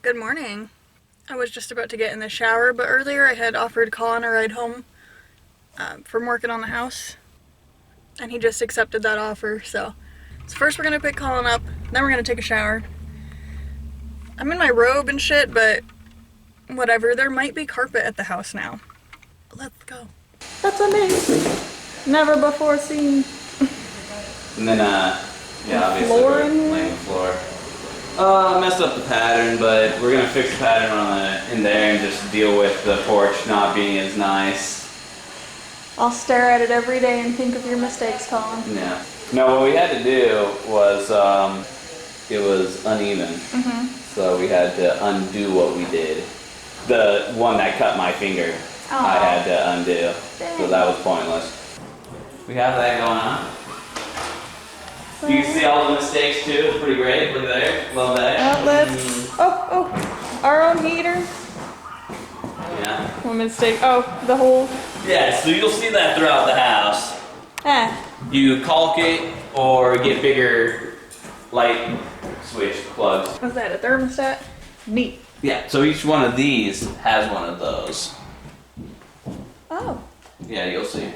Good morning. I was just about to get in the shower, but earlier I had offered Colin a ride home from working on the house, and he just accepted that offer. So first we're gonna pick Colin up, then we're gonna take a shower. I'm in my robe and shit, but whatever. There might be carpet at the house now. Let's go. That's amazing. Never before seen. And then, yeah, obviously Floor we're in here? laying the floor. Messed up the pattern, but we're gonna fix the pattern in there and just deal with the porch not being as nice. I'll stare at it every day and think of your mistakes, Colin. Yeah. No, what we had to do was, it was uneven. So we had to undo what we did. The one that cut my finger, I had to undo. Dang. So that was pointless. We have that going on. You can see all the mistakes too. It's pretty great. Look there. Love that. Outlets. Oh, our own heater. Yeah. One mistake. Oh, the whole. Yeah, so you'll see that throughout the house. You caulk it or get bigger light switch plugs. What's that, a thermostat? Neat. Yeah, so each one of these has one of those. Oh. Yeah, you'll see.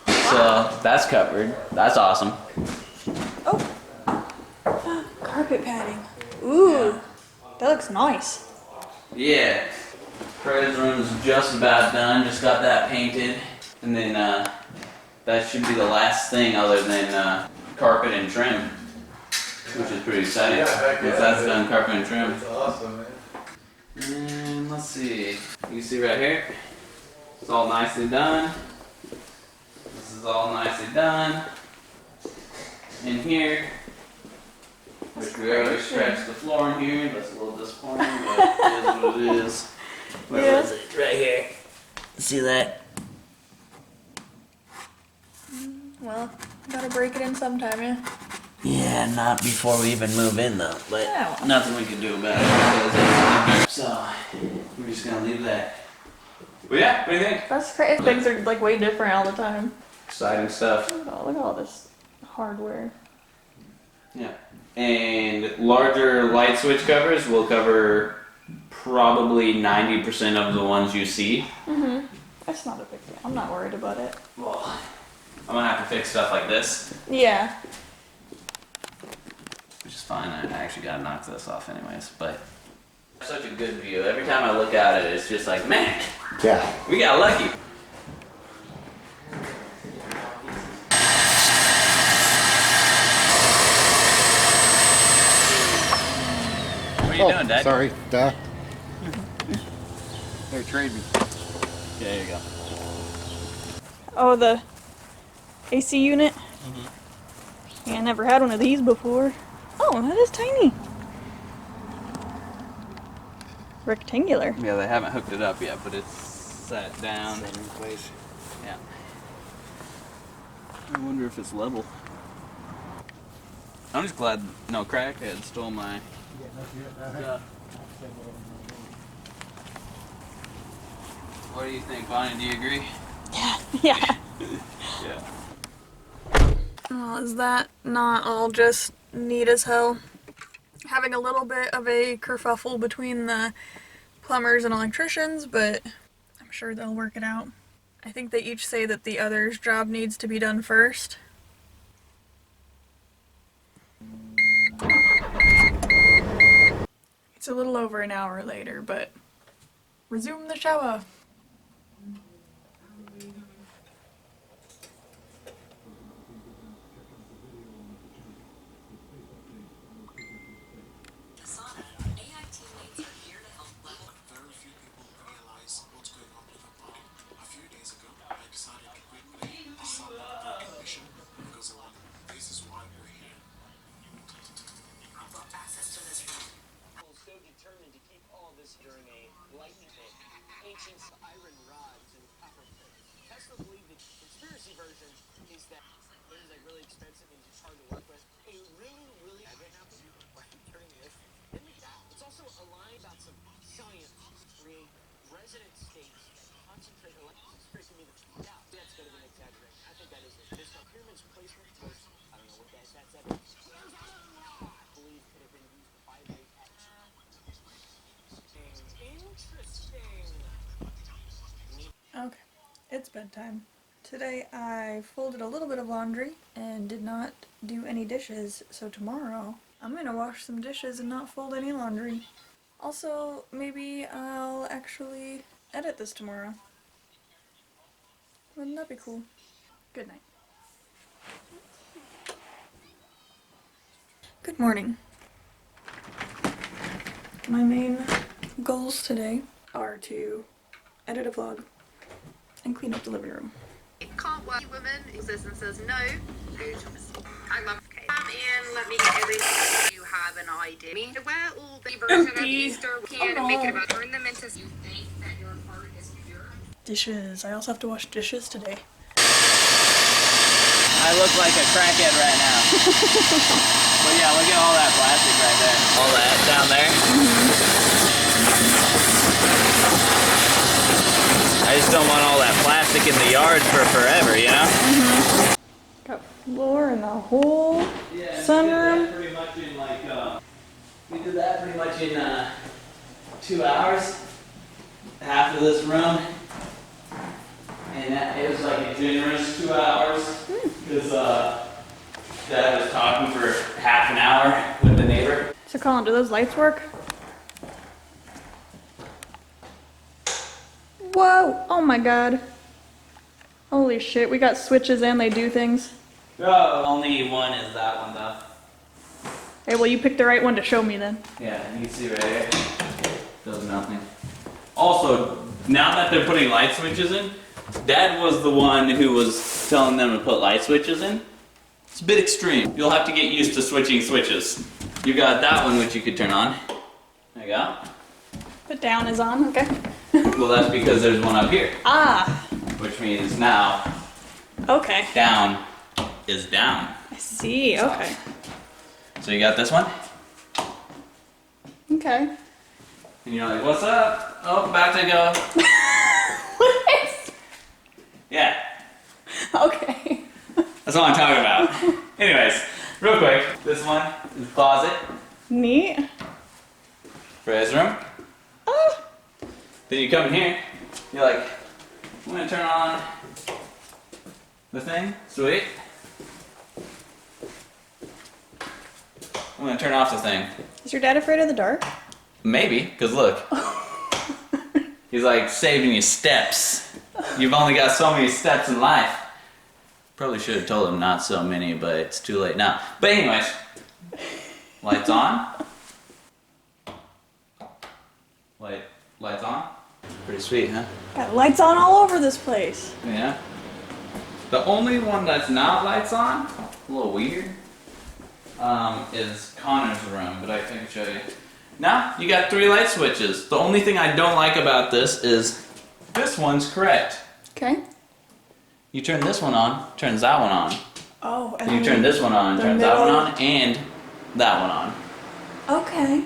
So that's covered. That's awesome. Oh. Carpet padding. Ooh. That looks nice. Yeah. Fred's room's just about done. Just got that painted. And then that should be the last thing other than carpet and trim. Which is pretty exciting. Once that's done, carpet and trim. That's awesome, man. And let's see. You can see right here. It's all nicely done. This is all nicely done. In here. Which we already scratched the floor in here. That's a little disappointing, but it is what it is. Where is it? Right here. See that? Well, gotta break it in sometime, yeah? Yeah, not before we even move in though. But Yeah. nothing we can do about it. So we're just gonna leave that. But yeah, what do you think? That's crazy. Things are like way different all the time. Exciting stuff. Look at all this hardware. Yeah. And larger light switch covers will cover probably 90% of the ones you see. That's not a big deal. I'm not worried about it. Well, I'm gonna have to fix stuff like this, Yeah. which is fine. I actually gotta knock this off anyways, but such a good view. Every time I look at it, it's just like, man, Yeah. we got lucky. What are you doing, Dad? Sorry, duh. They trade me. Yeah, there you go. Oh, the AC unit? Yeah, I never had one of these before. Oh, that is tiny. Rectangular. Yeah, they haven't hooked it up yet, but it's set down. Set in place. Yeah. I wonder if it's level. I'm just glad no crackhead stole my stuff. What do you think, Bonnie? Do you agree? Yeah. Yeah. Well, is that not all just neat as hell? Having a little bit of a kerfuffle between the plumbers and electricians, but I'm sure they'll work it out. I think they each say that the other's job needs to be done first. It's a little over an hour later, but resume the shower. Very few people realize what's going on with the body. A few days ago, I decided to quickly start a mission because this is why we're here. I've got access to this room. So determined to keep all this during a light ancient bedtime. Today I folded a little bit of laundry and did not do any dishes, so tomorrow I'm gonna wash some dishes and not fold any laundry. Also, maybe I'll actually edit this tomorrow. Wouldn't that be cool? Good night. Good morning. My main goals today are to edit a vlog and clean up the living room. Can't work woman exists and says no. I love okay. And let me get everything. You have an idea. Me where all the version of Easter can make it about turn them into you think that your heart is pure. Dishes. I also have to wash dishes today. I look like a crackhead right now. But yeah, look at all that plastic right there. All that down there. I just don't want all that plastic in the yard for forever, you know? Got floor in the whole sunroom. Pretty much in like, we did that pretty much in 2 hours. Half of this room. And it was like a generous 2 hours. Because Dad was talking for half an hour with the neighbor. So Colin, do those lights work? Whoa! Oh my god. Holy shit, we got switches and they do things. Oh, only one is that one though. Hey, well you picked the right one to show me then. Yeah, you can see right here. Does nothing. Also, now that they're putting light switches in, Dad was the one who was telling them to put light switches in. It's a bit extreme. You'll have to get used to switching switches. You got that one which you could turn on. There you go. The down is on, okay. Well, that's because there's one up here. Ah! Which means now, Okay. down is down. I see, okay. So you got this one? Okay. And you're like, what's up? Oh, about to go. Yeah. Okay. That's all I'm talking about. Anyways, real quick, this one is the closet Neat. for his room. Oh! Then you come in here, you're like, I'm gonna turn on the thing. Sweet. I'm gonna turn off the thing. Is your dad afraid of the dark? Maybe, because look. He's like saving you steps. You've only got so many steps in life. Probably should have told him not so many, but it's too late now. But anyways, lights on. Lights on. Pretty sweet, huh? Got lights on all over this place. Yeah. The only one that's not lights on, a little weird, is Connor's room, but I can show you. Now, you got 3 light switches. The only thing I don't like about this is this one's correct. Okay. You turn this one on, turns that one on. Oh, and And you turn this one on, the turns that one middle- on, and that one on. Okay.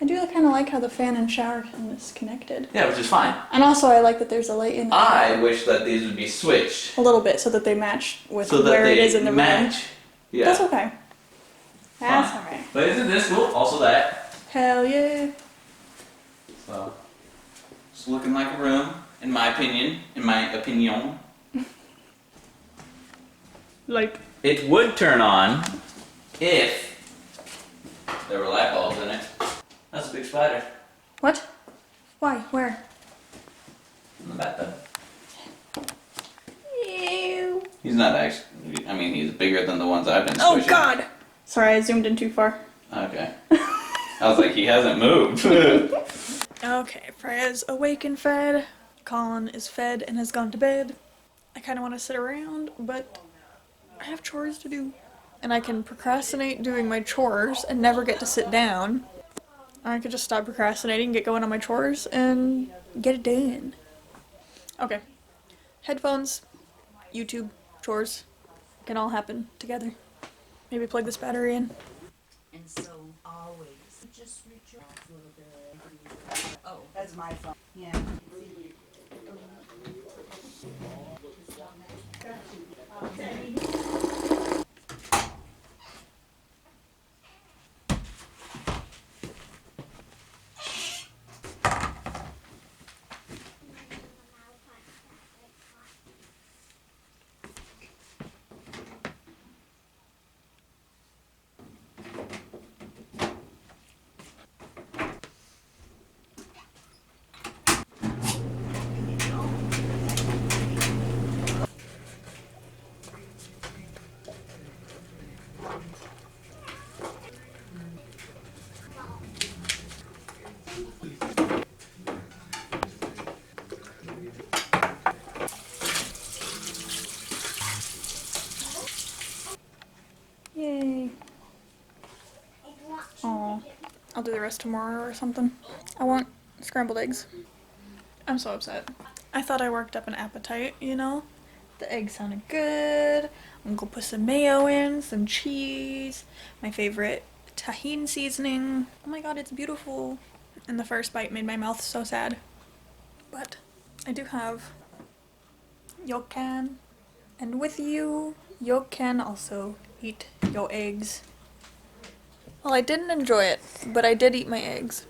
I do kind of like how the fan and shower is connected. Yeah, which is fine. And also I like that there's a light in there. I wish that these would be switched. A little bit so that they match with So that where they it is in the room. match. Yeah. That's okay. That's Fine. alright. But isn't this cool? Also that. Hell yeah. So, it's looking like a room, in my opinion. Like, It would turn on if there were light bulbs in it. That's a big spider what? Why? Where? in the bathtub. Ew. He's not actually, I mean, he's bigger than the ones I've been Oh squishing. god! Sorry, I zoomed in too far. Okay. I was like, he hasn't moved. Okay, Freya's awake and fed. Colin is fed and has gone to bed. I kind of want to sit around, but I have chores to do. And I can procrastinate doing my chores and never get to sit down. I could just stop procrastinating, get going on my chores, and get it done. Okay. Headphones, YouTube, chores, can all happen together. Maybe plug this battery in. And so always just reach your a little bit. Oh, that's my phone. Yeah. I'll do the rest tomorrow or something. I want scrambled eggs. I'm so upset. I thought I worked up an appetite, you know? The eggs sounded good. I'm gonna put some mayo in, some cheese, my favorite tahini seasoning. Oh my god, it's beautiful. And the first bite made my mouth so sad. But I do have yokan. And with you can also eat your eggs. Well, I didn't enjoy it, but I did eat my eggs.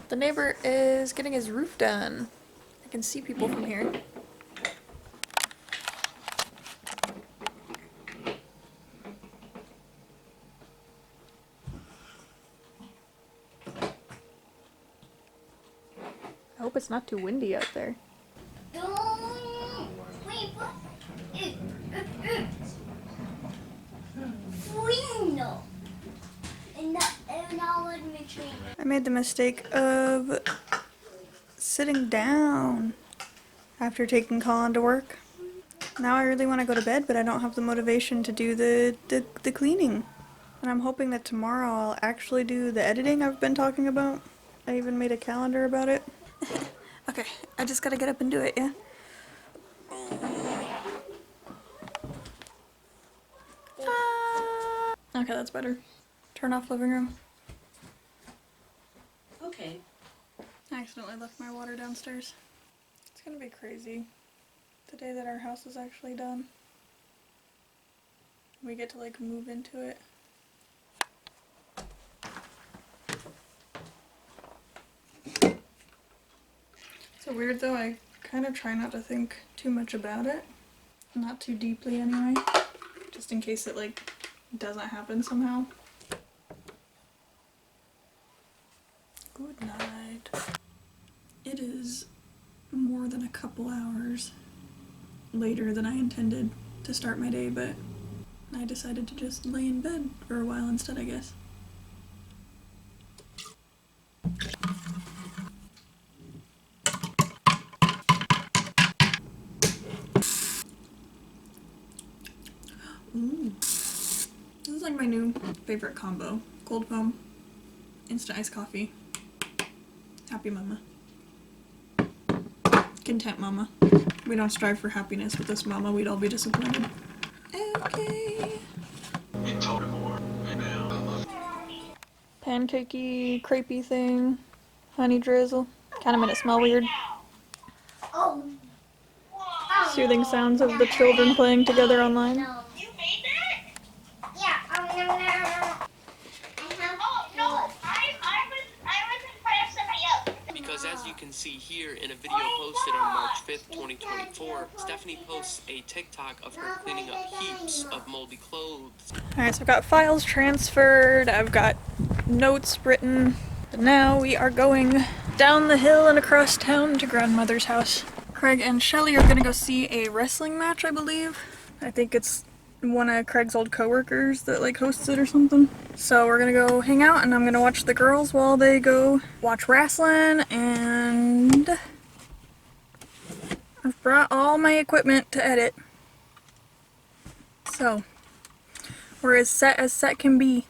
The neighbor is getting his roof done. I can see people from here. I hope it's not too windy out there. I made the mistake of sitting down after taking Colin to work. Now I really want to go to bed, but I don't have the motivation to do the cleaning. And I'm hoping that tomorrow I'll actually do the editing I've been talking about. I even made a calendar about it. Okay, I just gotta get up and do it, yeah? Okay, that's better. Turn off living room. Okay. I accidentally left my water downstairs. It's gonna be crazy. The day that our house is actually done. We get to like move into it. So weird though, I kind of try not to think too much about it. Not too deeply anyway. Just in case it like doesn't happen somehow. Good night. It is more than a couple hours later than I intended to start my day, but I decided to just lay in bed for a while instead, I guess. Ooh. This is like my new favorite combo. Cold foam, instant iced coffee. Happy mama. Content mama. We don't strive for happiness with this mama, we'd all be disappointed. Okay. Pancakey, crepey thing. Honey drizzle. Kinda made it smell weird. Soothing sounds of the children playing together online. You made that? Yeah. I was in front of somebody else. Because as you can see here in a video posted on March 5th, 2024, Stephanie posts a TikTok of her cleaning up heaps of moldy clothes. Alright, so I've got files transferred, I've got notes written, but now we are going down the hill and across town to grandmother's house. Craig and Shelly are gonna go see a wrestling match, I believe. I think it's one of Craig's old coworkers that like hosts it or something. So we're gonna go hang out and I'm gonna watch the girls while they go watch wrestling, and I've brought all my equipment to edit. So we're as set can be.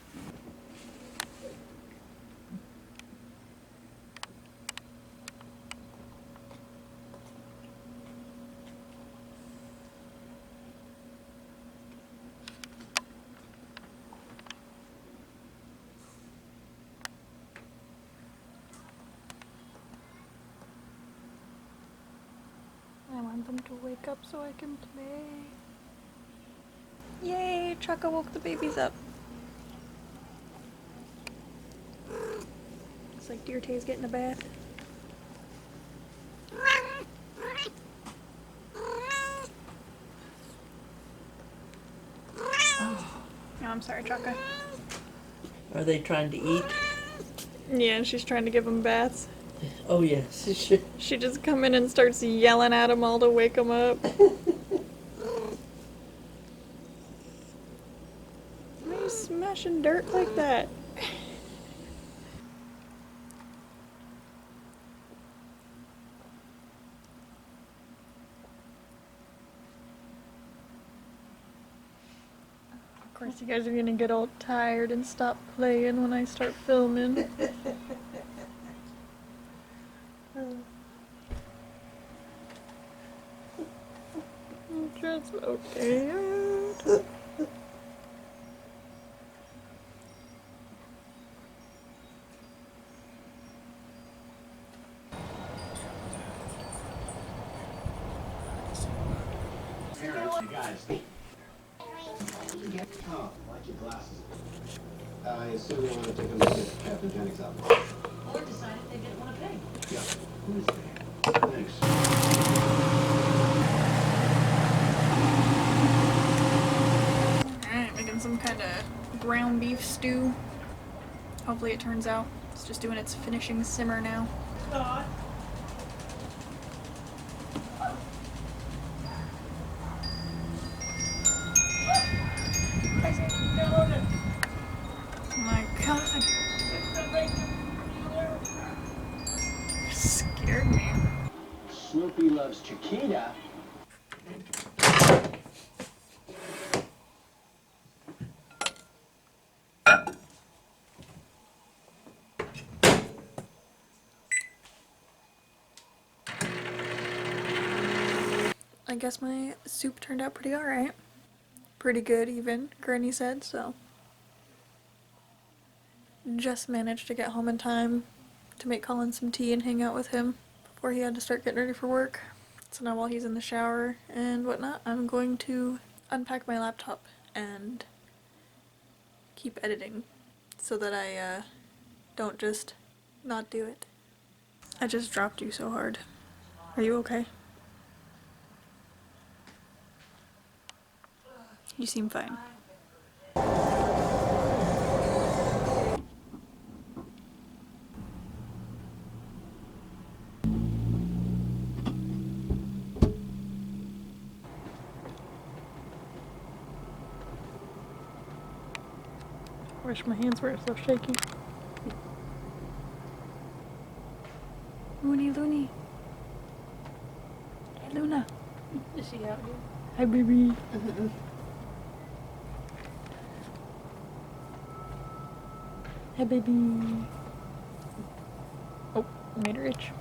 I want them to wake up so I can play. Yay! Chaka woke the babies up. It's like Dear Tay's getting a bath. Oh, I'm sorry, Chaka. Are they trying to eat? Yeah, and she's trying to give them baths. Oh, yes. She just come in and starts yelling at them all to wake them up. Why are you smashing dirt like that? Of course You guys are gonna get all tired and stop playing when I start filming. I'm just so tired. Parents, you guys. Oh, like your glasses. I assume you want to take a look at Captain Jennings' outfit. Or decided they didn't want to pay. Yeah. Who's there? Thanks. Alright, making some kind of ground beef stew. Hopefully it turns out. It's just doing its finishing simmer now. Oh my god. You scared me. Snoopy loves Chiquita. I guess my soup turned out pretty alright. Pretty good even, Granny said, so. Just managed to get home in time to make Colin some tea and hang out with him before he had to start getting ready for work. So now while he's in the shower and whatnot, I'm going to unpack my laptop and keep editing so that I don't just not do it. I just dropped you so hard. Are you okay? You seem fine. I wish my hands weren't so shaky. Looney, Looney. Hey, Luna. Is she out here? Hi, baby. Hi, baby. Oh, made her itch.